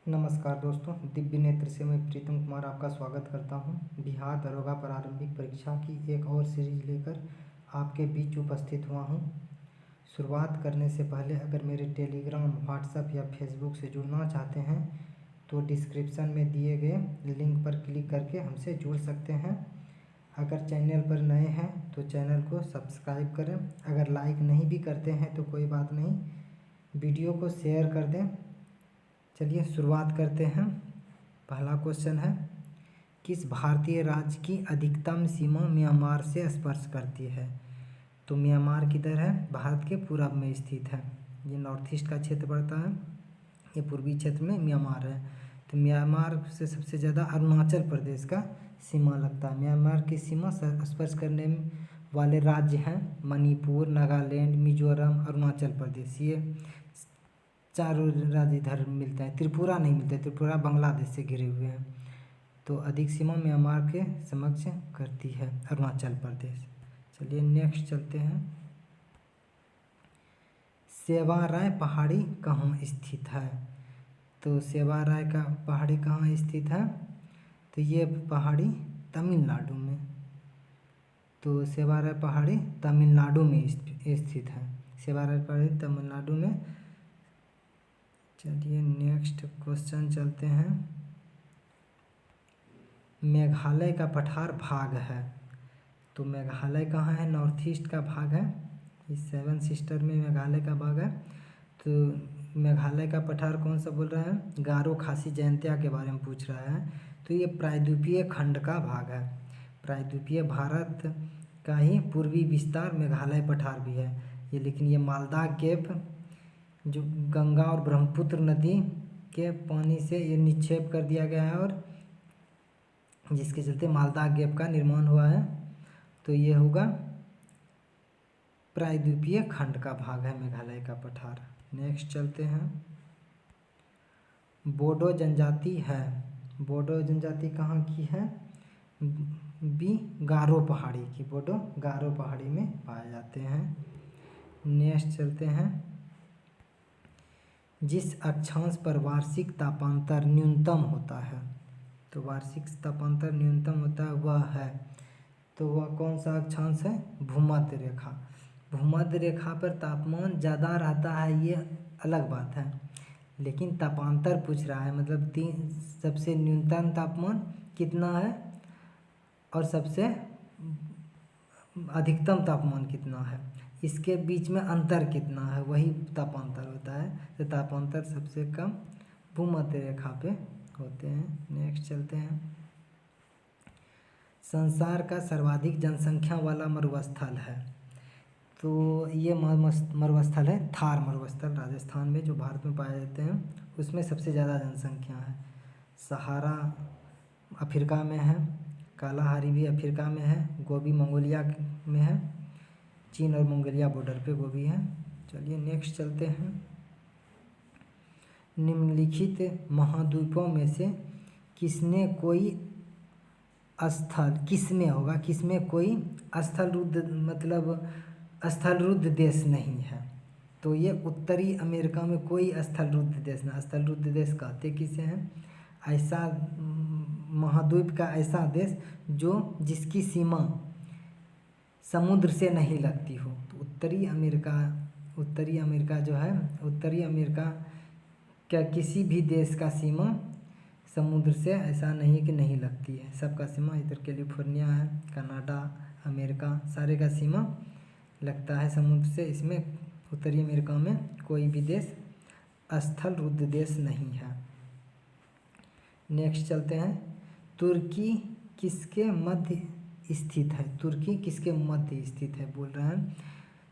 नमस्कार दोस्तों, दिव्य नेत्र से मैं प्रीतम कुमार आपका स्वागत करता हूं। बिहार दरोगा प्रारंभिक परीक्षा की एक और सीरीज लेकर आपके बीच उपस्थित हुआ हूं। शुरुआत करने से पहले अगर मेरे टेलीग्राम, व्हाट्सएप या फेसबुक से जुड़ना चाहते हैं तो डिस्क्रिप्शन में दिए गए लिंक पर क्लिक करके हमसे जुड़ सकते हैं। अगर चैनल पर नए हैं तो चैनल को सब्सक्राइब करें। अगर लाइक नहीं भी करते हैं तो कोई बात नहीं, वीडियो को शेयर कर दें। चलिए शुरुआत करते हैं। पहला क्वेश्चन है, किस भारतीय राज्य की अधिकतम सीमा म्यांमार से स्पर्श करती है? तो म्यांमार किधर है? भारत के पूरब में स्थित है। ये नॉर्थ ईस्ट का क्षेत्र पड़ता है, ये पूर्वी क्षेत्र में म्यांमार है। तो म्यांमार से सबसे ज़्यादा अरुणाचल प्रदेश का सीमा लगता है। म्यांमार की सीमा स्पर्श करने वाले राज्य हैं मणिपुर, नागालैंड, मिजोरम, अरुणाचल प्रदेश। ये चारों राज्य इधर मिलते हैं। त्रिपुरा नहीं मिलते, त्रिपुरा बांग्लादेश से घिरे हुए हैं। तो अधिक सीमा म्यांमार के समक्ष करती है अरुणाचल प्रदेश। चलिए नेक्स्ट चलते हैं। सेवाराय पहाड़ी कहाँ स्थित है? तो सेवाराय का पहाड़ी कहाँ स्थित है? तो ये पहाड़ी तमिलनाडु में। तो सेवाराय पहाड़ी तमिलनाडु में स्थित है। सेवाराय पहाड़ी तमिलनाडु में। चलिए नेक्स्ट क्वेश्चन चलते हैं। मेघालय का पठार भाग है। तो मेघालय कहाँ है? नॉर्थ ईस्ट का भाग है। इस 7 सिस्टर में मेघालय का भाग है। तो मेघालय का पठार कौन सा बोल रहा है? गारो खासी जयंतिया के बारे में पूछ रहा है। तो ये प्रायद्वीपीय खंड का भाग है। प्रायद्वीपीय भारत का ही पूर्वी विस्तार मेघालय पठार भी है ये। लेकिन ये मालदा गैप जो गंगा और ब्रह्मपुत्र नदी के पानी से ये निक्षेप कर दिया गया है और जिसके चलते मालदा गैप का निर्माण हुआ है। तो ये होगा प्रायद्वीपीय खंड का भाग है मेघालय का पठार। नेक्स्ट चलते हैं। बोडो जनजाति है। बोडो जनजाति कहाँ की है? बी गारो पहाड़ी की। बोडो गारो पहाड़ी में पाए जाते हैं। नेक्स्ट चलते हैं। जिस अक्षांश पर वार्षिक तापांतर न्यूनतम होता है, तो वार्षिक तापांतर न्यूनतम होता है वह है, तो वह कौन सा अक्षांश है? भूमध्य रेखा। भूमध्य रेखा पर तापमान ज़्यादा रहता है ये अलग बात है, लेकिन तापांतर पूछ रहा है। मतलब सबसे न्यूनतम तापमान कितना है और सबसे अधिकतम तापमान कितना है, इसके बीच में अंतर कितना है, वही तापांतर होता है। तो तापांतर सबसे कम भूमध्य रेखा पे होते हैं। नेक्स्ट चलते हैं। संसार का सर्वाधिक जनसंख्या वाला मरुस्थल है। तो ये मरुस्थल है थार मरुस्थल, राजस्थान में, जो भारत में पाए जाते हैं। उसमें सबसे ज़्यादा जनसंख्या है। सहारा अफ्रीका में है, कालाहारी भी अफ्रीका में है, गोबी मंगोलिया में है, चीन और मंगोलिया बॉर्डर पे गोबी है। चलिए नेक्स्ट चलते हैं। निम्नलिखित महाद्वीपों में से किसमें कोई स्थलरुद्ध देश नहीं है? तो ये उत्तरी अमेरिका में कोई स्थलरुद्ध देश नहीं। स्थलरुद्ध देश कहते किसे हैं? ऐसा महाद्वीप का ऐसा देश जिसकी सीमा समुद्र से नहीं लगती हो। तो उत्तरी अमेरिका जो है, उत्तरी अमेरिका क्या किसी भी देश का सीमा समुद्र से ऐसा नहीं कि नहीं लगती है। सबका सीमा इधर कैलिफोर्निया है, कनाडा, अमेरिका, सारे का सीमा लगता है समुद्र से। इसमें उत्तरी अमेरिका में कोई भी देश स्थलरुद्ध देश नहीं है। नेक्स्ट चलते हैं। तुर्की किसके मध्य स्थित है? तुर्की किसके मध्य स्थित है बोल रहे हैं?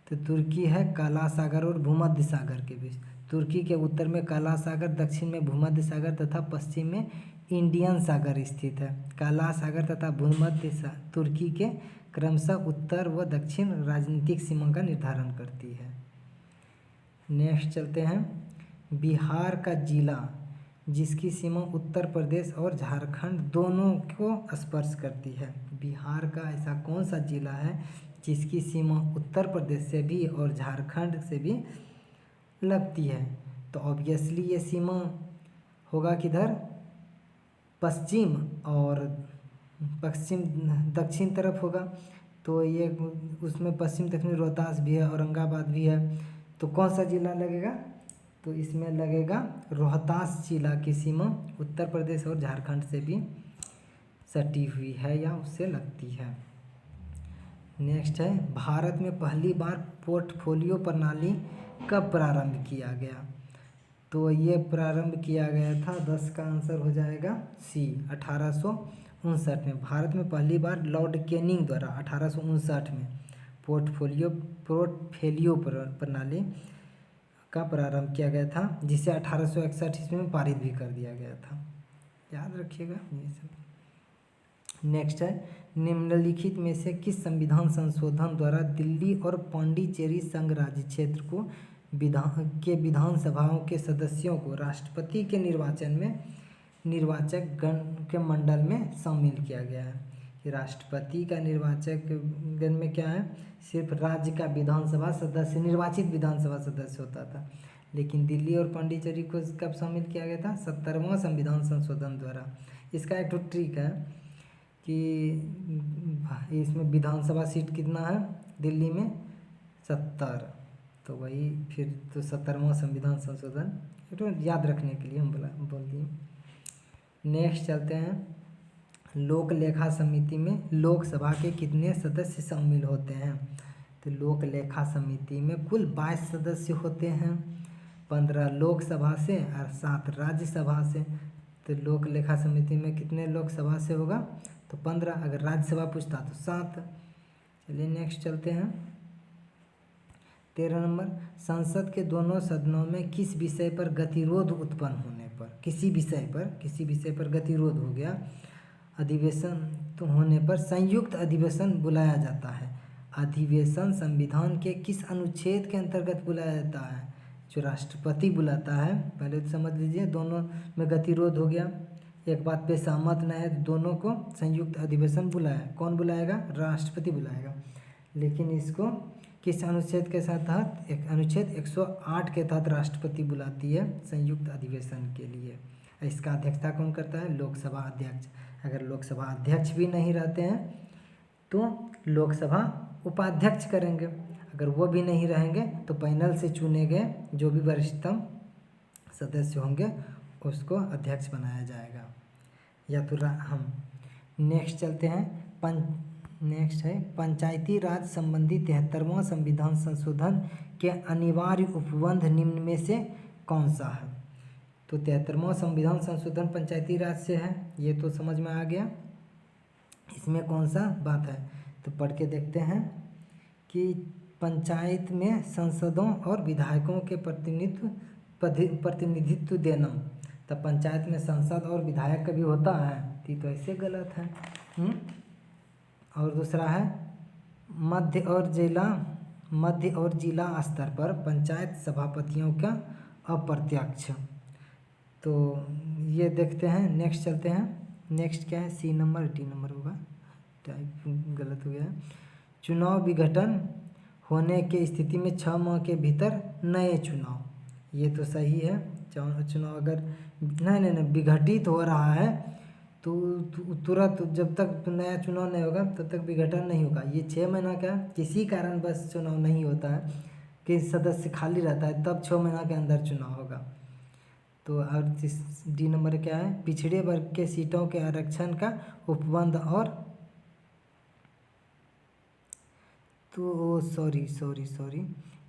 तो तुर्की है काला सागर और भूमध्य सागर के बीच। तुर्की के उत्तर में काला सागर, दक्षिण में भूमध्य सागर तथा पश्चिम में इंडियन सागर स्थित है। काला सागर तथा भूमध्य तुर्की के क्रमशः उत्तर व दक्षिण राजनीतिक सीमा का निर्धारण करती है। नेक्स्ट चलते हैं। बिहार का जिला जिसकी सीमा उत्तर प्रदेश और झारखंड दोनों को स्पर्श करती है। बिहार का ऐसा कौन सा जिला है जिसकी सीमा उत्तर प्रदेश से भी और झारखंड से भी लगती है? तो ऑब्वियसली ये सीमा होगा किधर, पश्चिम और दक्षिण तरफ होगा। तो ये उसमें पश्चिम दक्षिण रोहतास भी है, औरंगाबाद भी है। तो कौन सा जिला लगेगा, तो इसमें लगेगा रोहतास जिला की सीमा उत्तर प्रदेश और झारखंड से भी सटी हुई है या उससे लगती है। नेक्स्ट है, भारत में पहली बार पोर्टफोलियो प्रणाली कब प्रारंभ किया गया। तो ये प्रारंभ किया गया था, 10 का आंसर हो जाएगा सी, 1859 में। भारत में पहली बार लॉर्ड कैनिंग द्वारा 1859 में पोर्टफोलियो प्रणाली का प्रारंभ किया गया था, जिसे 1861 ईस्वी में पारित भी कर दिया गया था। याद रखिएगा ये सब। नेक्स्ट है, निम्नलिखित में से किस संविधान संशोधन द्वारा दिल्ली और पांडिचेरी संघ राज्य क्षेत्र को विधानसभाओं के सदस्यों को राष्ट्रपति के निर्वाचन में निर्वाचक गण के मंडल में शामिल किया गया है। कि राष्ट्रपति का निर्वाचक गण में क्या है, सिर्फ राज्य का विधानसभा सदस्य, निर्वाचित विधानसभा सदस्य होता था। लेकिन दिल्ली और पांडिचेरी को कब शामिल किया गया था, 70वां संविधान संशोधन द्वारा। इसका एक ट्रिक है कि इसमें विधानसभा सीट कितना है दिल्ली में, 70। तो वही फिर तो 70वां संविधान संशोधन, तो याद रखने के लिए हम बोल दिए। नेक्स्ट चलते हैं, लोक लेखा समिति में लोकसभा के कितने सदस्य शामिल होते हैं। तो लोक लेखा समिति में कुल 22 सदस्य होते हैं, 15 लोकसभा से और 7 राज्यसभा से। तो लोक लेखा समिति में कितने लोकसभा से होगा, तो 15, अगर राज्यसभा पूछता तो 7। चलिए नेक्स्ट चलते हैं, 13 नंबर, संसद के दोनों सदनों में किस विषय पर गतिरोध उत्पन्न होने पर, किसी विषय पर गतिरोध हो गया, अधिवेशन तो होने पर संयुक्त अधिवेशन बुलाया जाता है। अधिवेशन संविधान के किस अनुच्छेद के अंतर्गत बुलाया जाता है, जो राष्ट्रपति बुलाता है। पहले तो समझ लीजिए, दोनों में गतिरोध हो गया, एक बात पे सहमत न है, तो दोनों को संयुक्त अधिवेशन बुलाया, कौन बुलाएगा, राष्ट्रपति बुलाएगा। लेकिन इसको किस अनुच्छेद के तहत, एक अनुच्छेद 108 के तहत राष्ट्रपति बुलाती है संयुक्त अधिवेशन के लिए। इसका अध्यक्षता कौन करता है, लोकसभा अध्यक्ष। अगर लोकसभा अध्यक्ष भी नहीं रहते हैं तो लोकसभा उपाध्यक्ष करेंगे, अगर वो भी नहीं रहेंगे तो पैनल से चुने गए जो भी वरिष्ठतम सदस्य होंगे उसको अध्यक्ष बनाया जाएगा, या तो हम। नेक्स्ट चलते हैं, नेक्स्ट है, पंचायती राज संबंधी 73वां संविधान संशोधन के अनिवार्य उपबंध निम्न में से कौन सा है। तो 73वां संविधान संशोधन पंचायती राज से है, ये तो समझ में आ गया। इसमें कौन सा बात है, तो पढ़ के देखते हैं कि पंचायत में सांसदों और विधायकों के प्रतिनिधित्व देना। तब पंचायत में सांसद और विधायक कभी होता है, तो ऐसे गलत है। और दूसरा है, मध्य और जिला स्तर पर पंचायत सभापतियों का अप्रत्यक्ष। तो ये देखते हैं, नेक्स्ट चलते हैं। नेक्स्ट क्या है, सी नंबर, डी नंबर होगा, टाइप गलत हो गया है। चुनाव विघटन होने के स्थिति में 6 माह के भीतर नए चुनाव, ये तो सही है। चुनाव अगर नहीं विघटित हो रहा है तो तुरंत, जब तक नया चुनाव नहीं होगा तब तक विघटन नहीं होगा। ये 6 महीना का किसी कारण बस चुनाव नहीं होता है, कि सदस्य खाली रहता है, तब 6 महीना के अंदर चुनाव होगा। तो और डी नंबर क्या है, पिछड़े वर्ग के सीटों के आरक्षण का उपबंध। और तो सॉरी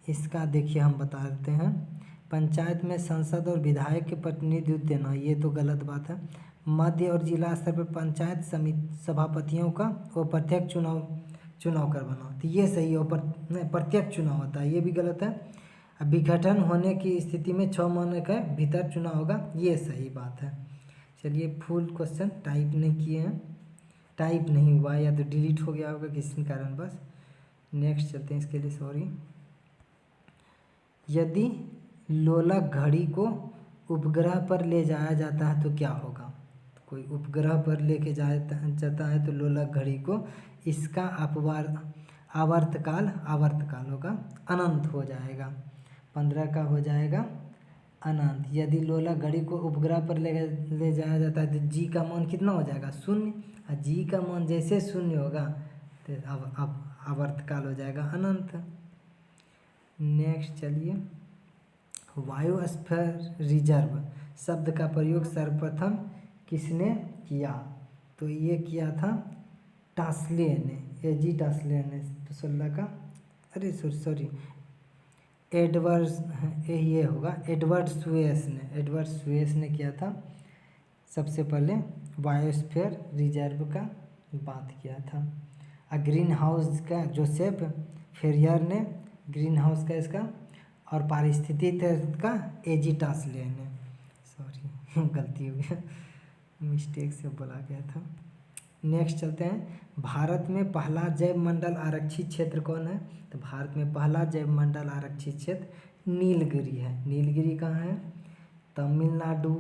इसका देखिए हम बता देते हैं। पंचायत में सांसद और विधायक के प्रतिनिधित्व देना, ये तो गलत बात है। मध्य और जिला स्तर पर पंचायत समिति सभापतियों का अप्रत्यक्ष चुनाव करवाना, तो ये सही है। प्रत्यक्ष चुनाव होता है, ये भी गलत है। अब विघटन होने की स्थिति में 6 महीने के भीतर चुनाव होगा, ये सही बात है। चलिए, फुल क्वेश्चन टाइप नहीं किए हैं, टाइप नहीं हुआ या तो डिलीट हो गया होगा किसी कारण बस। नेक्स्ट चलते हैं, इसके लिए सॉरी। यदि लोलक घड़ी को उपग्रह पर ले जाया जाता है तो क्या होगा। कोई उपग्रह पर लेके जाता है तो लोलक घड़ी को, इसका आवर्तकाल होगा, अनंत हो जाएगा। 15 का हो जाएगा अनंत। यदि लोला घड़ी को उपग्रह पर ले जाया जाता है तो जी का मान कितना हो जाएगा? शून्य। और जी का मान जैसे शून्य होगा तो अब आवर्तकाल हो जाएगा अनंत। नेक्स्ट चलिए, बायोस्फीयर रिजर्व शब्द का प्रयोग सर्वप्रथम किसने किया? तो ये किया था टास्ले ने, एजी टास्ले ने। तो 16 का, अरे सॉरी ये होगा एडवर्ड स्वेस ने किया था। सबसे पहले बायोस्फीयर रिजर्व का बात किया था। ग्रीन हाउस का जोसेफ फेरियर ने, ग्रीन हाउस का इसका, और पारिस्थितिक तंत्र का एजी टास्ले ने। सॉरी गलती हो गया, मिस्टेक से बोला गया था। नेक्स्ट चलते हैं, भारत में पहला जैव मंडल आरक्षित क्षेत्र कौन है? तो भारत में पहला जैव मंडल आरक्षित क्षेत्र नीलगिरी है। नीलगिरी कहाँ है? तमिलनाडु,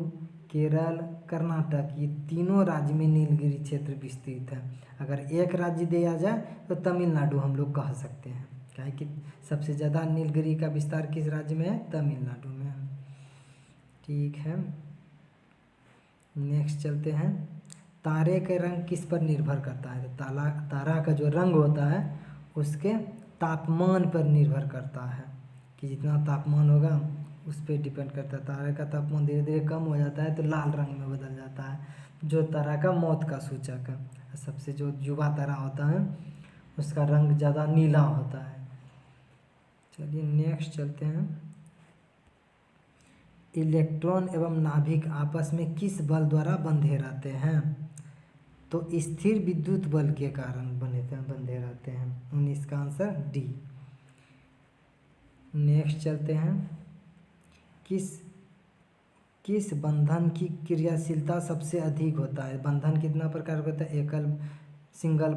केरल, कर्नाटक, ये तीनों राज्य में नीलगिरी क्षेत्र विस्तृत है। अगर एक राज्य दिया जाए तो तमिलनाडु हम लोग कह सकते हैं, क्या है कि सबसे ज़्यादा नीलगिरी का विस्तार किस राज्य में है? तमिलनाडु में है। ठीक है, नेक्स्ट चलते हैं, तारे के रंग किस पर निर्भर करता है? तो तारा का जो रंग होता है उसके तापमान पर निर्भर करता है, कि जितना तापमान होगा उस पर डिपेंड करता है। तारे का तापमान धीरे धीरे कम हो जाता है तो लाल रंग में बदल जाता है, जो तारा का मौत का सूचक है। सबसे जो युवा तारा होता है उसका रंग ज़्यादा नीला होता है। चलिए नेक्स्ट चलते हैं, इलेक्ट्रॉन एवं नाभिक आपस में किस बल द्वारा बंधे रहते हैं? तो स्थिर विद्युत बल के कारण बंधे रहते हैं। 19 का आंसर डी। नेक्स्ट चलते हैं, किस बंधन की क्रियाशीलता सबसे अधिक होता है? बंधन कितना प्रकार का होता है? Single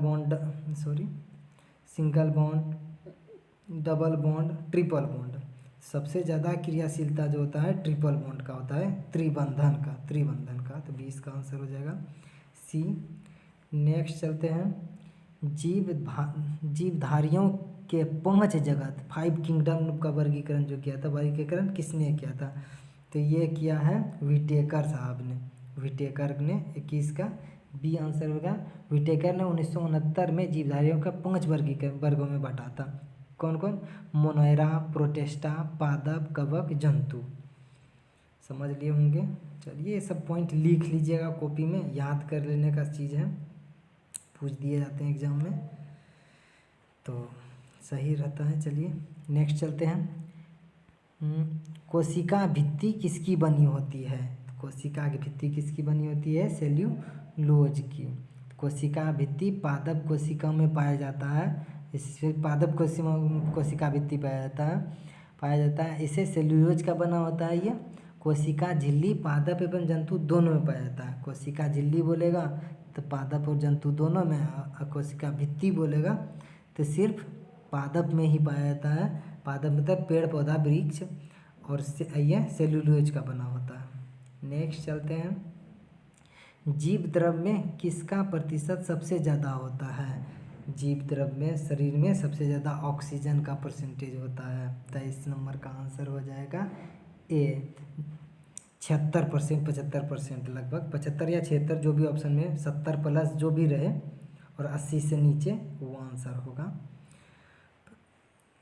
bond, double bond, triple bond. सबसे ज़्यादा क्रियाशीलता जो होता है ट्रिपल बॉन्ड का होता है, त्रिबंधन का। तो 20 का आंसर हो जाएगा सी। नेक्स्ट चलते हैं, जीवधारियों के 5 जगत 5 किंगडम का वर्गीकरण जो किया था, वर्गीकरण किसने किया था? तो ये किया है विटेकर साहब ने। विटेकर ने 21 का बी आंसर होगा। विटेकर ने 1969 में जीवधारियों का 5 वर्गों में बांटा था। कौन कौन? मोनेरा, प्रोटिस्टा, पादप, कवक, जंतु। समझ लिए होंगे। चलिए ये सब पॉइंट लिख लीजिएगा कॉपी में, याद कर लेने का चीज़ है, पूछ दिए जाते हैं एग्जाम में तो सही रहता है। चलिए नेक्स्ट चलते हैं, कोशिका भित्ति किसकी बनी होती है? कोशिका की भित्ति किसकी बनी होती है? सेल्यूलोज की। कोशिका भित्ति पादप कोशिका में पाया जाता है, इससे पादप कोशिका भित्ति पाया जाता है। इसे सेल्यूलोज का बना होता है। ये कोशिका झिल्ली पादप एवं जंतु दोनों में पाया जाता है। कोशिका झिल्ली बोलेगा तो पादप और जंतु दोनों में, कोशिका भित्ति बोलेगा तो सिर्फ पादप में ही पाया जाता है। पादप मतलब पेड़ पौधा वृक्ष, और यह सेल्यूलोज का बना होता है। नेक्स्ट चलते हैं, जीव द्रव में किसका प्रतिशत सबसे ज़्यादा होता है? जीव द्रव में शरीर में सबसे ज़्यादा ऑक्सीजन का परसेंटेज होता है। 23 नंबर का आंसर हो जाएगा ए। 76%, 75% लगभग, 75 या 76 जो भी ऑप्शन में, 70 प्लस जो भी रहे और 80 से नीचे वो आंसर होगा।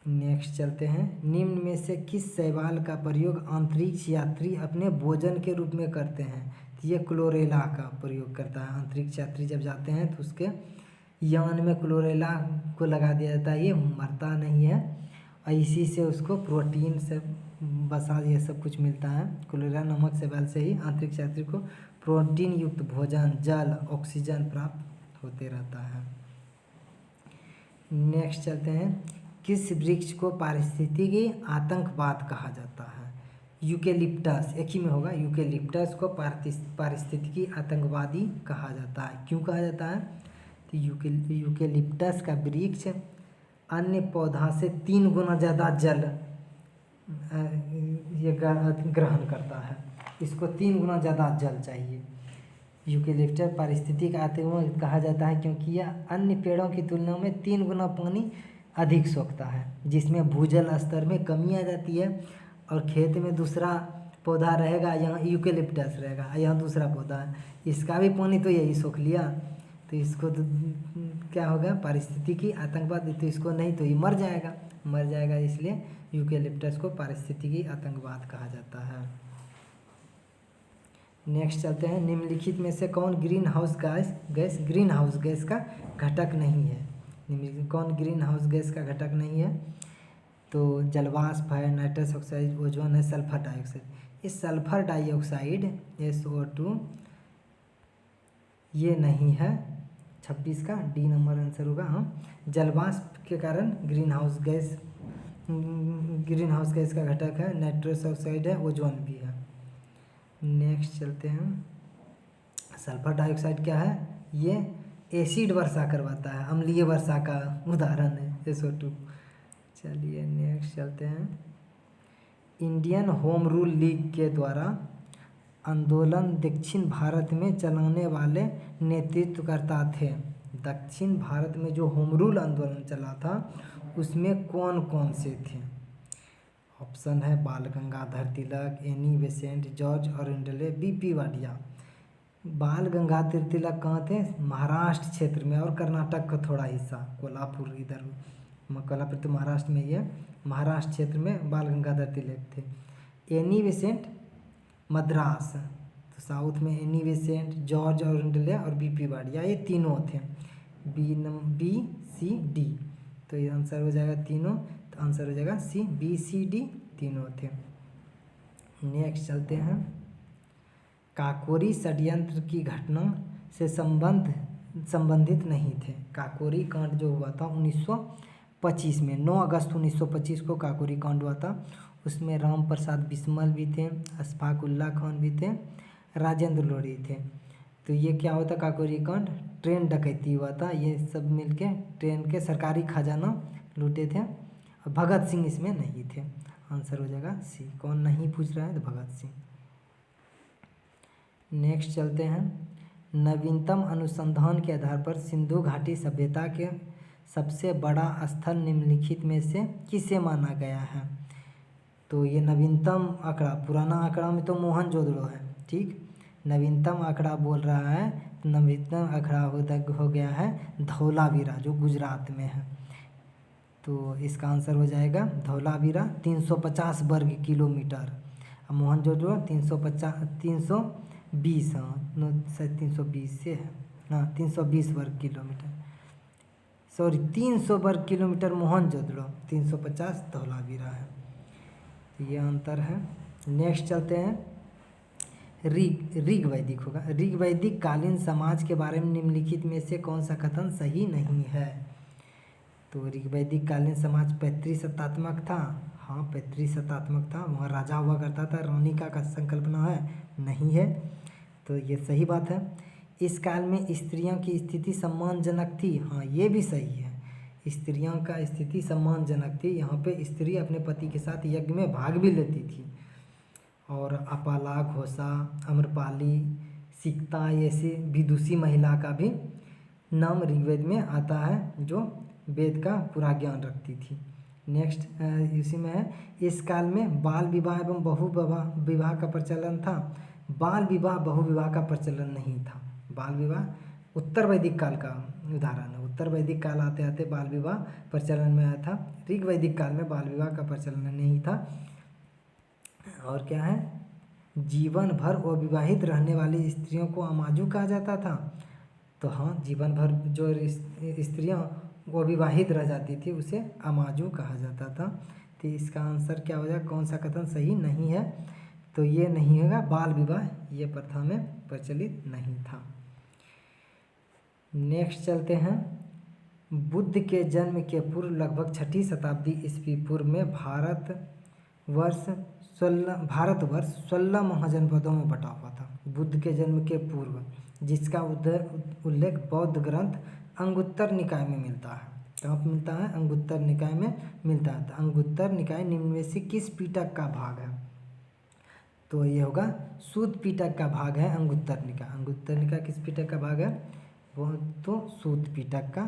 नेक्स्ट चलते हैं, निम्न में से किस शैवाल का प्रयोग अंतरिक्ष यात्री अपने भोजन के रूप में करते हैं? तो ये क्लोरेला का प्रयोग करता है। अंतरिक्ष यात्री जब जाते हैं तो उसके यान में क्लोरेला को लगा दिया जाता है, ये मरता नहीं है और इसी से उसको प्रोटीन से वसा ये सब कुछ मिलता है। क्लोरेला नामक शैवाल से ही अंतरिक्ष यात्री को प्रोटीन युक्त भोजन, जल, ऑक्सीजन प्राप्त होते रहता है। नेक्स्ट चलते हैं, किस वृक्ष को पारिस्थितिकी आतंकवाद कहा जाता है? यूकेलिप्टस, एक ही में होगा। यूकेलिप्टस को पारिस्थितिकी आतंकवादी कहा जाता है। क्यों कहा जाता है? तो यूकेलिप्टस का वृक्ष अन्य पौधा से 3 गुना ज़्यादा जल ये ग्रहण करता है। इसको 3 गुना ज़्यादा जल चाहिए। यूकेलिप्टस पारिस्थितिक आतंकवादी कहा जाता है क्योंकि यह अन्य पेड़ों की तुलना में 3 गुना पानी अधिक सोखता है, जिसमें भूजल स्तर में कमी आ जाती है और खेत में दूसरा पौधा रहेगा, यहाँ यूकेलिप्टस रहेगा, यहाँ दूसरा पौधा है, इसका भी पानी तो यही सोख लिया, तो इसको तो क्या होगा, पारिस्थितिकी आतंकवाद, तो इसको नहीं तो ये मर जाएगा, इसलिए यूकेलिप्टस को पारिस्थितिकी आतंकवाद कहा जाता है। नेक्स्ट चलते हैं, निम्नलिखित में से कौन ग्रीन हाउस गैस का घटक नहीं है? निम्नलिखित कौन ग्रीन हाउस गैस का घटक नहीं है? तो जलवाष्प है, नाइट्रस ऑक्साइड, ओजोन है, सल्फर डाइऑक्साइड। इस सल्फर डाइऑक्साइड SO2 ये नहीं है। 26 का डी नंबर आंसर होगा। हाँ, जलवाष्प के कारण ग्रीन हाउस गैस का घटक है, नाइट्रस ऑक्साइड है, ओजोन भी है। नेक्स्ट चलते हैं, सल्फर डाइऑक्साइड क्या है? ये एसिड वर्षा करवाता है, अम्लीय वर्षा का उदाहरण है SO2। चलिए नेक्स्ट चलते हैं, इंडियन होम रूल लीग के द्वारा आंदोलन दक्षिण भारत में चलाने वाले नेतृत्वकर्ता थे। दक्षिण भारत में जो होम रूल आंदोलन चला था उसमें कौन कौन से थे? ऑप्शन है Bal Gangadhar Tilak, Annie Besant, George Arundale, BP Wadia. Bal Gangadhar तिलक कहाँ थे? महाराष्ट्र क्षेत्र में, और कर्नाटक का थोड़ा हिस्सा, कोल्हापुर इधर, कोल्हापुर तो महाराष्ट्र में ही है, महाराष्ट्र क्षेत्र में बाल गंगाधर तिलक थे। एनी बेसेंट मद्रास, तो साउथ में एनी बेसेंट, जॉर्ज ऑरेंडले और BP वाडिया, ये तीनों थे। B, C, D, तो ये आंसर हो जाएगा तीनों, तो आंसर हो जाएगा C, B, C, D तीनों थे। नेक्स्ट चलते हैं, काकोरी षड्यंत्र की घटना से संबंधित नहीं थे। काकोरी कांड जो हुआ था 1925 में, 9 अगस्त 1925 को काकोरी कांड हुआ था। उसमें राम प्रसाद बिस्मल भी थे, अशफाक उल्लाह खान भी थे, राजेंद्र लोरी थे। तो ये क्या होता काकोरी कांड? ट्रेन डकैती हुआ था, ये सब मिलके ट्रेन के सरकारी खजाना लूटे थे, और भगत सिंह इसमें नहीं थे। आंसर हो जाएगा C। कौन नहीं पूछ रहा है? तो भगत सिंह। नेक्स्ट चलते हैं, नवीनतम अनुसंधान के आधार पर सिंधु घाटी सभ्यता के सबसे बड़ा स्थल निम्नलिखित में से किसे माना गया है? तो ये नवीनतम आंकड़ा, पुराना आंकड़ा में तो मोहनजोदड़ो है, ठीक। नवीनतम आंकड़ा बोल रहा है, नवीनतम आंकड़ा हो गया है धौलावीरा, जो गुजरात में है। तो इसका आंसर हो जाएगा धौलावीरा, 350 वर्ग किलोमीटर। और मोहनजोदड़ो 320, हाँ 320 से है, हाँ 320 वर्ग किलोमीटर, सॉरी 300 वर्ग किलोमीटर मोहनजोदड़ो, 350 धौलावीरा है। तो ये अंतर है। नेक्स्ट चलते हैं, ऋग वैदिक होगा। ऋग वैदिक कालीन समाज के बारे में निम्नलिखित में से कौन सा कथन सही नहीं है? तो ऋग वैदिक कालीन समाज पैतृसत्तात्मक था। हाँ पैतृसत्तात्मक था, वहाँ राजा हुआ करता था, रानी का संकल्पना है नहीं है, तो ये सही बात है। इस काल में स्त्रियों की स्थिति सम्मानजनक थी। हाँ ये भी सही है, स्त्रियों का स्थिति सम्मानजनक थी। यहाँ पे स्त्री अपने पति के साथ यज्ञ में भाग भी लेती थी। और अपाला, घोषा, अम्रपाली, सिकता ऐसी विदुषी महिला का भी नाम ऋग्वेद में आता है, जो वेद का पूरा ज्ञान रखती थी। नेक्स्ट इसी में है, इस काल में बाल विवाह एवं बहु विवाह का प्रचलन था। बाल विवाह बहु विवाह का प्रचलन नहीं था। बाल विवाह उत्तर वैदिक काल का उदाहरण है। उत्तर वैदिक काल आते आते बाल विवाह प्रचलन में आया था। ऋग वैदिक काल में बाल विवाह का प्रचलन नहीं था। और क्या है, जीवन भर अविवाहित रहने वाली स्त्रियों को अमाजू कहा जाता था। तो हाँ, जीवन भर जो स्त्रियाँ अविवाहित रह जाती थी उसे अमाजू कहा जाता था। तो इसका आंसर क्या हो जाएगा, कौन सा कथन सही नहीं है? तो ये नहीं होगा, बाल विवाह ये प्रथा में प्रचलित नहीं था। नेक्स्ट चलते हैं, बुद्ध के जन्म के पूर्व लगभग 6ठी शताब्दी ईस्वी पूर्व में भारतवर्ष 16 महाजनपदों में बटा हुआ था। बुद्ध के जन्म के पूर्व, जिसका उल्लेख बौद्ध ग्रंथ अंगुत्तर निकाय में मिलता है। कहाँ पर मिलता है? अंगुत्तर निकाय में मिलता है। तो अंगुत्तर निकाय निम्न में से किस पिटक का भाग है? तो ये होगा सूत पिटक का भाग है अंगुत्तर निकाय। अंगुत्तर निकाय किस पिटक का भाग है? वो तो सूत पिटक का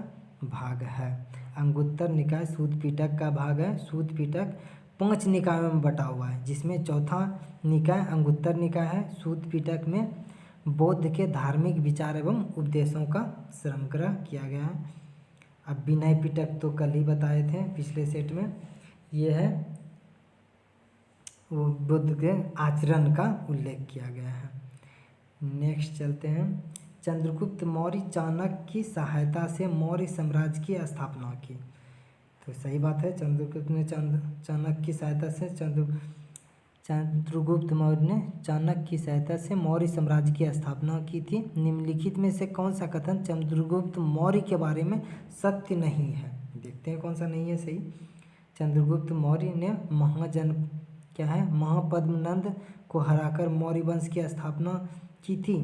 भाग है। अंगुत्तर निकाय सूत पिटक का भाग है। सूत पिटक 5 निकायों में बटा हुआ है, जिसमें चौथा निकाय अंगुत्तर निकाय है। सूत पिटक में बौद्ध के धार्मिक विचार एवं उपदेशों का संग्रह किया गया है। अब विनय पिटक तो कल ही बताए थे पिछले सेट में, ये है वो बुद्ध के आचरण का उल्लेख किया गया है। नेक्स्ट चलते हैं। चंद्रगुप्त मौर्य चाणक्य की सहायता से मौर्य साम्राज्य की स्थापना की। तो सही बात है, चंद्रगुप्त ने चाणक्य की सहायता से चंद्रगुप्त मौर्य ने चाणक्य की सहायता से मौर्य साम्राज्य की स्थापना की थी। निम्नलिखित में से कौन सा कथन चंद्रगुप्त मौर्य के बारे में सत्य नहीं है? देखते हैं कौन सा नहीं है सही। चंद्रगुप्त मौर्य ने महापद्मनंद को हराकर मौर्य वंश की स्थापना की थी।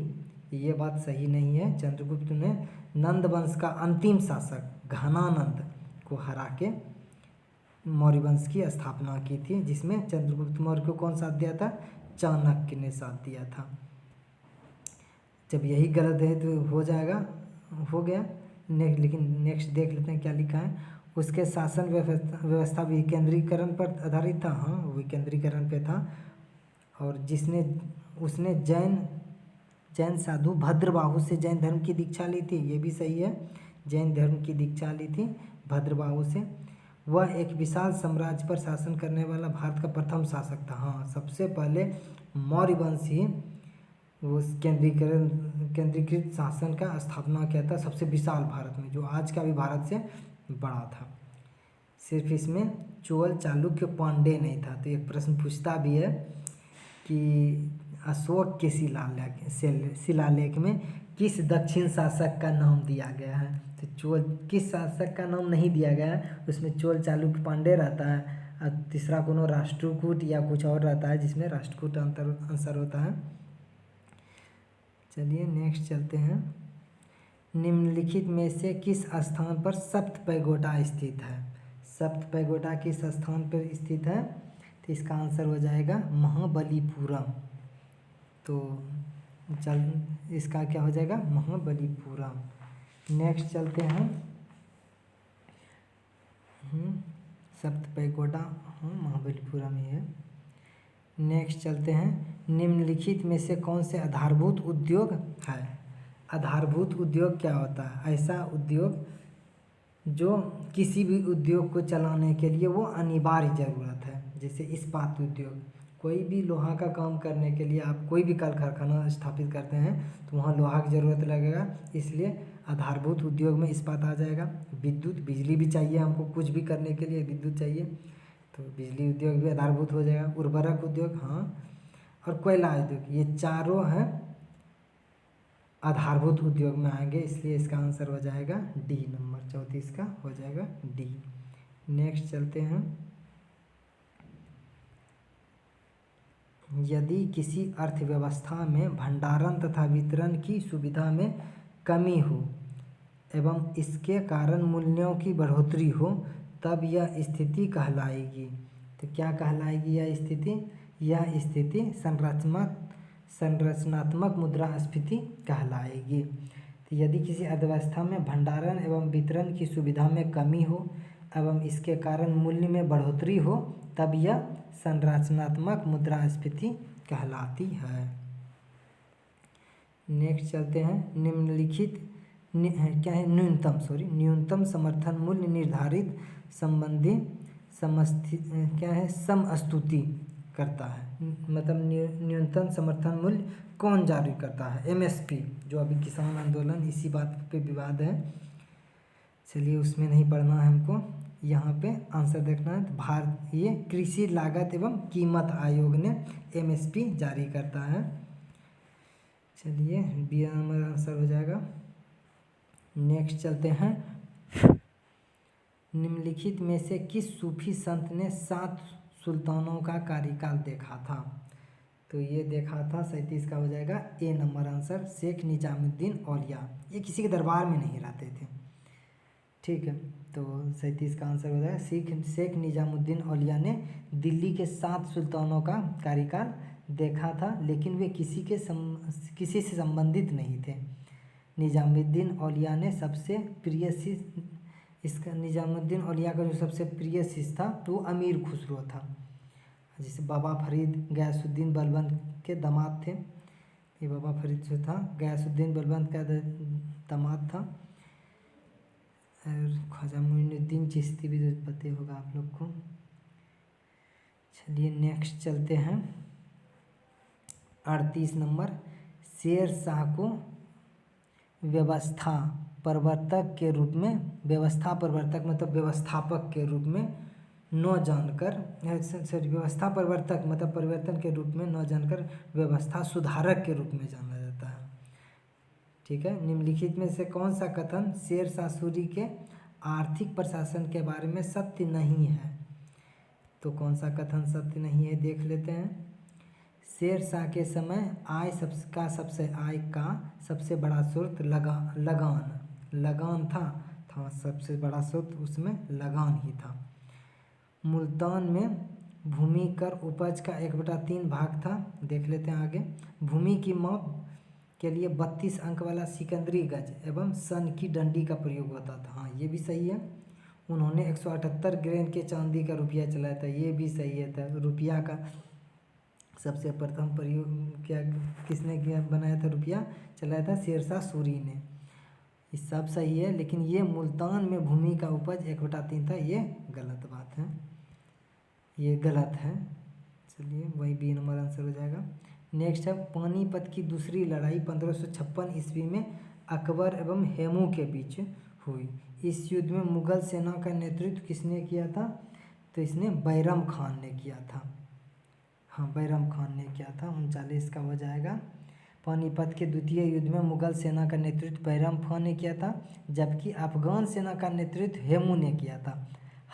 ये बात सही नहीं है। चंद्रगुप्त ने नंद वंश का अंतिम शासक घनानंद को हरा के मौर्य वंश की स्थापना की थी, जिसमें चंद्रगुप्त मौर्य को कौन साथ दिया था? चाणक्य ने साथ दिया था। जब यही गलत है तो हो गया। लेकिन नेक्स्ट देख लेते हैं क्या लिखा है। उसके शासन व्यवस्था विकेंद्रीकरण पर आधारित था। हाँ, विकेंद्रीकरण पे था। और उसने जैन साधु भद्रबाहु से जैन धर्म की दीक्षा ली थी। ये भी सही है, जैन धर्म की दीक्षा ली थी भद्रबाहु से। वह एक विशाल साम्राज्य पर शासन करने वाला भारत का प्रथम शासक था। हाँ, सबसे पहले मौर्य वंश ही वो केंद्रीकृत शासन का स्थापना किया था सबसे विशाल भारत में, जो आज का भी भारत से बड़ा था। सिर्फ इसमें चोल चालुक्य पांड्य नहीं था। तो एक प्रश्न पूछता भी है कि अशोक के शिलालेख में किस दक्षिण शासक का नाम दिया गया है? तो चोल किस शासक का नाम नहीं दिया गया है, उसमें चोल चालुक्य पांड्य रहता है। और तीसरा कोनो राष्ट्रकूट या कुछ और रहता है, जिसमें राष्ट्रकूट आंसर होता है। चलिए नेक्स्ट चलते हैं। निम्नलिखित में से किस स्थान पर सप्त पैगोडा स्थित है? सप्त पैगोडा किस स्थान पर स्थित है? तो इसका आंसर हो जाएगा महाबलीपुरम। तो इसका क्या हो जाएगा? महाबलीपुरम। नेक्स्ट चलते हैं। सप्त पैगोडा महाबलीपुरम ही है। नेक्स्ट चलते हैं। निम्नलिखित में से कौन से आधारभूत उद्योग है? आधारभूत उद्योग क्या होता है? ऐसा उद्योग जो किसी भी उद्योग को चलाने के लिए वो अनिवार्य ज़रूरत है। जैसे इस्पात उद्योग, कोई भी लोहा का काम करने के लिए आप कोई भी कल कारखाना स्थापित करते हैं तो वहाँ लोहा की ज़रूरत लगेगा, इसलिए आधारभूत उद्योग में इस्पात आ जाएगा। विद्युत, बिजली भी चाहिए हमको, कुछ भी करने के लिए विद्युत चाहिए, तो बिजली उद्योग भी आधारभूत हो जाएगा। उर्वरक उद्योग, हाँ, और कोयला उद्योग, ये चारों हैं आधारभूत उद्योग में आएंगे, इसलिए इसका आंसर हो जाएगा डी, नंबर 34 का हो जाएगा डी। नेक्स्ट चलते हैं। यदि किसी अर्थव्यवस्था में भंडारण तथा वितरण की सुविधा में कमी हो एवं इसके कारण मूल्यों की बढ़ोतरी हो, तब यह स्थिति कहलाएगी। तो क्या कहलाएगी यह स्थिति? यह स्थिति संरचनात्मक मुद्रास्फीति कहलाएगी। तो यदि किसी अर्थव्यवस्था में भंडारण एवं वितरण की सुविधा में कमी हो एवं इसके कारण मूल्य में बढ़ोतरी हो, तब यह संरचनात्मक मुद्रास्फीति कहलाती है। नेक्स्ट चलते हैं। निम्नलिखित क्या है? न्यूनतम समर्थन मूल्य निर्धारित संबंधी समस्तुति करता है। मतलब न्यूनतम समर्थन मूल्य कौन जारी करता है? एमएसपी, जो अभी किसान आंदोलन इसी बात पे विवाद है। चलिए उसमें नहीं पढ़ना है हमको, यहाँ पे आंसर देखना है। ये कृषि लागत एवं कीमत आयोग ने एमएसपी जारी करता है। चलिए बी नंबर आंसर हो जाएगा। नेक्स्ट चलते हैं। निम्नलिखित में से किस सूफी संत ने 7 सुल्तानों का कार्यकाल देखा था? तो ये देखा था 37 का हो जाएगा ए नंबर आंसर, शेख निजामुद्दीन औलिया। ये किसी के दरबार में नहीं रहते थे, ठीक है। तो 37 का आंसर हो जाएगा शेख निजामुद्दीन औलिया ने दिल्ली के 7 सुल्तानों का कार्यकाल देखा था, लेकिन वे किसी से संबंधित नहीं थे। निजामुद्दीन औलिया ने सबसे प्रिय शिष्य, इसका निजामुद्दीन औलिया का जो सबसे प्रिय शिष्य था तो अमीर खुसरो था। जैसे बाबा फरीद गयासुद्दीन बलबंत के दामाद थे। ये बाबा फरीद जो था गयासुद्दीन बलबंत का दामाद था। और ख्वाजा मोइनुद्दीन चिश्ती भी तो पता होगा आप लोग को। चलिए नेक्स्ट चलते हैं। 38 नंबर, शेर शाह को व्यवस्था प्रवर्तक के रूप में, व्यवस्था प्रवर्तक मतलब व्यवस्थापक के रूप में न जानकर, सॉरी व्यवस्था प्रवर्तक मतलब परिवर्तन के रूप में न जानकर व्यवस्था सुधारक के रूप में जाना जाता है। ठीक है, निम्नलिखित में से कौन सा कथन शेर शाह सूरी के आर्थिक प्रशासन के बारे में सत्य नहीं है? तो कौन सा कथन सत्य नहीं है देख लेते हैं। शेर शाह के समय आय का सबसे बड़ा स्रोत लगान था सबसे बड़ा स्रोत उसमें लगान ही था। मुल्तान में भूमि कर उपज का 1/3 भाग था। देख लेते हैं आगे। भूमि की माप के लिए 32 अंक वाला सिकंदरी गज एवं सन की डंडी का प्रयोग होता था। हाँ, ये भी सही है। उन्होंने 178 ग्रेन के चांदी का रुपया चलाया था। ये भी सही है था। रुपया का सबसे प्रथम प्रयोग किसने किया, बनाया था, रुपया चलाया था शेर शाह सूरी ने। ये सब सही है, लेकिन ये मुल्तान में भूमि का उपज 1/3 था, ये गलत बात है, ये गलत है। चलिए वही बी नंबर आंसर हो जाएगा। नेक्स्ट है, पानीपत की दूसरी लड़ाई 1556 ईस्वी में अकबर एवं हेमू के बीच हुई। इस युद्ध में मुगल सेना का नेतृत्व किसने किया था? तो इसने बैरम खान ने किया था। हाँ, बैरम खान ने किया था। 39 का हो जाएगा। पानीपत के द्वितीय युद्ध में मुगल सेना का नेतृत्व बैरम खान ने किया था, जबकि अफगान सेना का नेतृत्व हेमू ने किया था।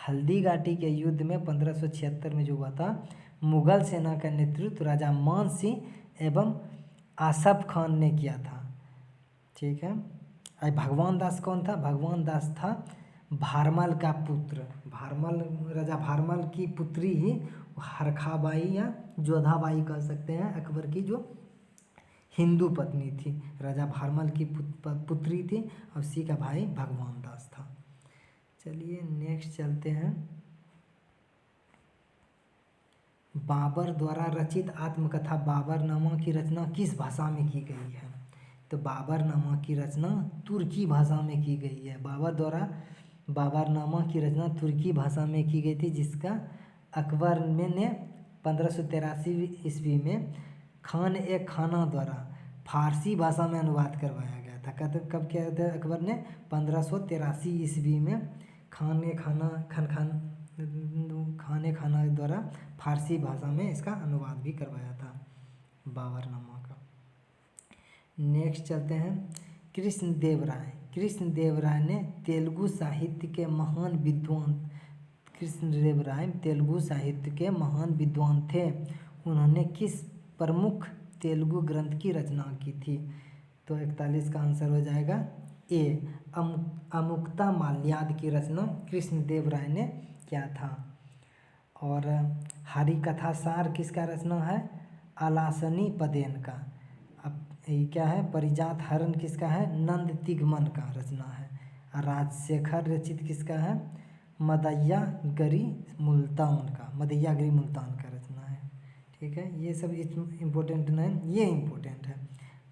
हल्दी घाटी के युद्ध में 1576 में जो हुआ था, मुगल सेना का नेतृत्व राजा मान सिंह एवं आसफ खान ने किया था। ठीक है। अब भगवान दास कौन था? भगवान दास था भारमल का पुत्र। भारमल, राजा भारमल की पुत्री ही हरखाबाई या जोधाबाई कह सकते हैं, अकबर की जो हिंदू पत्नी थी। राजा भारमल की पुत्री थी और उसी का भाई भगवान दास था। चलिए नेक्स्ट चलते हैं। बाबर द्वारा रचित आत्मकथा बाबरनामा की रचना किस भाषा में की गई है? तो बाबरनामा की रचना तुर्की भाषा में की गई है। बाबर द्वारा बाबरनामा की रचना तुर्की भाषा में की गई थी, जिसका अकबर ने 1583 ईस्वी में खान ए खाना द्वारा फारसी भाषा में अनुवाद करवाया गया था। कब किया था अकबर ने? 1583 ईस्वी में खान ए खाना द्वारा फारसी भाषा में इसका अनुवाद भी करवाया था बाबरनामा का। नेक्स्ट चलते हैं। कृष्णदेव राय ने तेलुगु साहित्य के महान विद्वान, कृष्णदेव राय तेलुगु साहित्य के महान विद्वान थे। उन्होंने किस प्रमुख तेलुगु ग्रंथ की रचना की थी? तो 41 का आंसर हो जाएगा ए, अमुक्ता माल्याद की रचना कृष्णदेव राय ने किया था। और हरिकथा सार किसका रचना है? आलासनी पदेन का। अब ये क्या है? परिजात हरण किसका है? नंद तिग्मन का रचना है। राजशेखर रचित किसका है? मदय्यागिरी मुल्तान का रचना है। ठीक है, ये सब इम्पोर्टेंट नहीं, ये इम्पोर्टेंट है।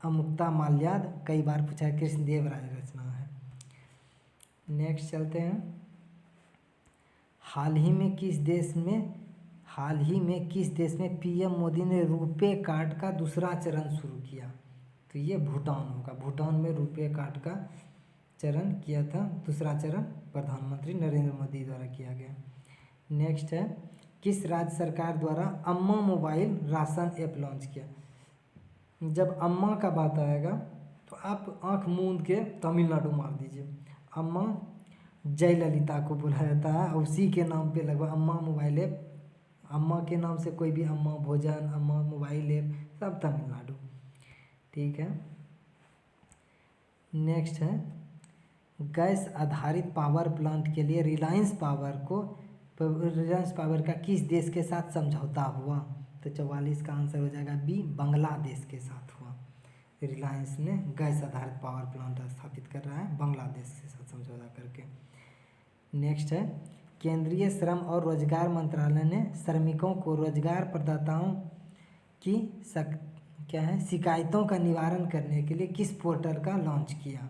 अमुक्ता माल्याद कई बार पूछा है, कृष्णदेव राय रचना है। नेक्स्ट चलते हैं। हाल ही में किस देश में पीएम मोदी ने रुपे कार्ड का दूसरा चरण शुरू किया? तो ये भूटान होगा। भूटान में रुपे कार्ड का चरण किया था, दूसरा चरण प्रधानमंत्री नरेंद्र मोदी द्वारा किया गया। नेक्स्ट है, किस राज्य सरकार द्वारा अम्मा मोबाइल राशन ऐप लॉन्च किया? जब अम्मा का बात आएगा तो आप आंख मूंद के तमिलनाडु मार दीजिए। अम्मा जयललिता को बुलाया जाता है, उसी के नाम पे लगभग अम्मा मोबाइल ऐप, अम्मा के नाम से कोई भी अम्मा भोजन, अम्मा मोबाइल ऐप, सब तमिलनाडु। ठीक है। नेक्स्ट है, गैस आधारित पावर प्लांट के लिए रिलायंस पावर का किस देश के साथ समझौता हुआ? तो 44 का आंसर हो जाएगा बी, बांग्लादेश के साथ हुआ। रिलायंस ने गैस आधारित पावर प्लांट स्थापित कर रहा है बांग्लादेश के साथ समझौता करके। नेक्स्ट है, केंद्रीय श्रम और रोजगार मंत्रालय ने श्रमिकों को रोजगार प्रदाताओं की शिकायतों का निवारण करने के लिए किस पोर्टल का लॉन्च किया?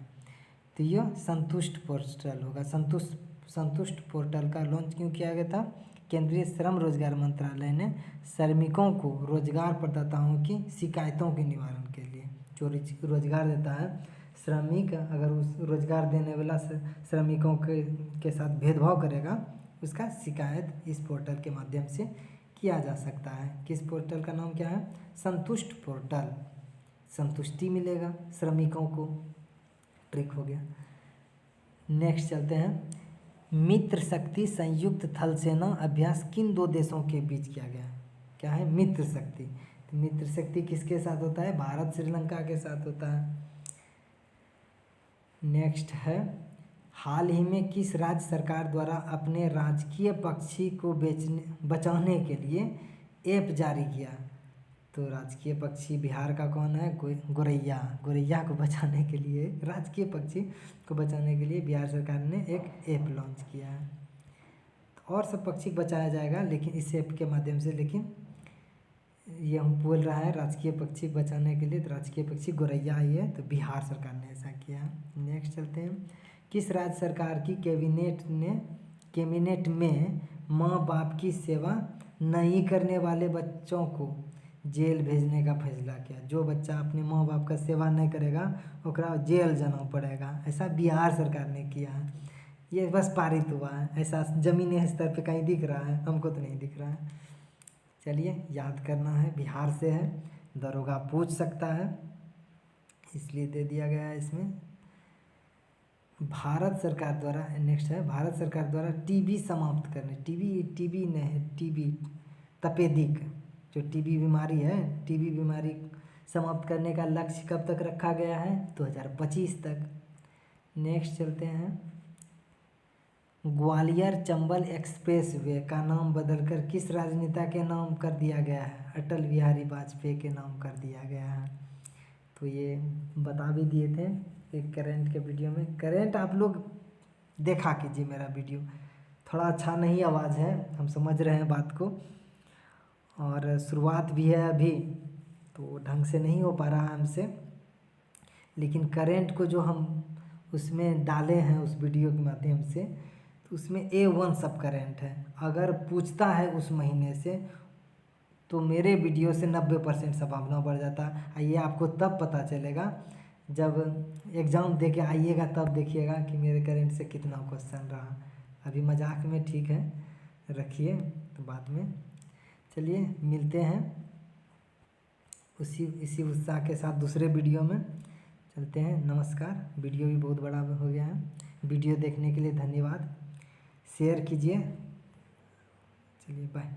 तो यह संतुष्ट पोर्टल होगा। संतुष्ट पोर्टल का लॉन्च क्यों किया गया था? केंद्रीय श्रम रोजगार मंत्रालय ने श्रमिकों को रोजगार प्रदाताओं की शिकायतों के निवारण के लिए, जो रोजगार देता है श्रमिक, अगर उस रोजगार देने वाला श्रमिकों के साथ भेदभाव करेगा, उसका शिकायत इस पोर्टल के माध्यम से किया जा सकता है। किस पोर्टल का नाम क्या है? संतुष्ट पोर्टल। संतुष्टि मिलेगा श्रमिकों को। ट्रिक हो गया। नेक्स्ट चलते हैं। मित्र शक्ति संयुक्त थल सेना अभ्यास किन 2 देशों के बीच किया गया? क्या है? मित्र शक्ति। तो मित्र शक्ति किसके साथ होता है? भारत श्रीलंका के साथ होता है। नेक्स्ट है, हाल ही में किस राज्य सरकार द्वारा अपने राजकीय पक्षी को बचाने के लिए ऐप जारी किया? तो राजकीय पक्षी बिहार का कौन है? गोरैया। गोरैया को बचाने के लिए, राजकीय पक्षी को बचाने के लिए बिहार सरकार ने एक ऐप लॉन्च किया है। तो और सब पक्षी बचाया जाएगा लेकिन इस ऐप के माध्यम से। लेकिन ये हम बोल रहा है राजकीय पक्षी बचाने के लिए, तो राजकीय पक्षी गोरैया ही है, तो बिहार सरकार ने ऐसा किया है। नेक्स्ट चलते हैं। किस राज्य सरकार की कैबिनेट में माँ बाप की सेवा नहीं करने वाले बच्चों को जेल भेजने का फैसला किया? जो बच्चा अपने माँ बाप का सेवा नहीं करेगा ओकरा जेल जाना पड़ेगा, ऐसा बिहार सरकार ने किया है। ये बस पारित हुआ है, ऐसा जमीनी स्तर पे कहीं दिख रहा है? हमको तो नहीं दिख रहा है। चलिए, याद करना है, बिहार से है, दरोगा पूछ सकता है, इसलिए दे दिया गया है इसमें। भारत सरकार द्वारा, नेक्स्ट है, भारत सरकार द्वारा टीबी समाप्त करने, टीबी नहीं, टीबी तपेदिक, जो टीबी बीमारी है, टीबी बीमारी समाप्त करने का लक्ष्य कब तक रखा गया है? 2025 तक। नेक्स्ट चलते हैं। ग्वालियर चंबल एक्सप्रेस वे का नाम बदलकर किस राजनेता के नाम कर दिया गया है? अटल बिहारी वाजपेयी के नाम कर दिया गया है। तो ये बता भी दिए थे एक करंट के वीडियो में। करंट आप लोग देखा कीजिए मेरा वीडियो, थोड़ा अच्छा नहीं आवाज़ है, हम समझ रहे हैं बात को, और शुरुआत भी है अभी तो ढंग से नहीं हो पा रहा है हमसे। लेकिन करंट को जो हम उसमें डाले हैं उस वीडियो के माध्यम से, तो उसमें A1 सब करंट है। अगर पूछता है उस महीने से तो मेरे वीडियो से 90% संभावना बढ़ जाता है। ये आपको तब पता चलेगा जब एग्ज़ाम दे के आइएगा, तब देखिएगा कि मेरे करंट से कितना क्वेश्चन रहा। अभी मजाक में ठीक है, रखिए, तो बाद में। चलिए मिलते हैं इसी उत्साह के साथ दूसरे वीडियो में। चलते हैं, नमस्कार। वीडियो भी बहुत बड़ा हो गया है। वीडियो देखने के लिए धन्यवाद। शेयर कीजिए। चलिए बाय।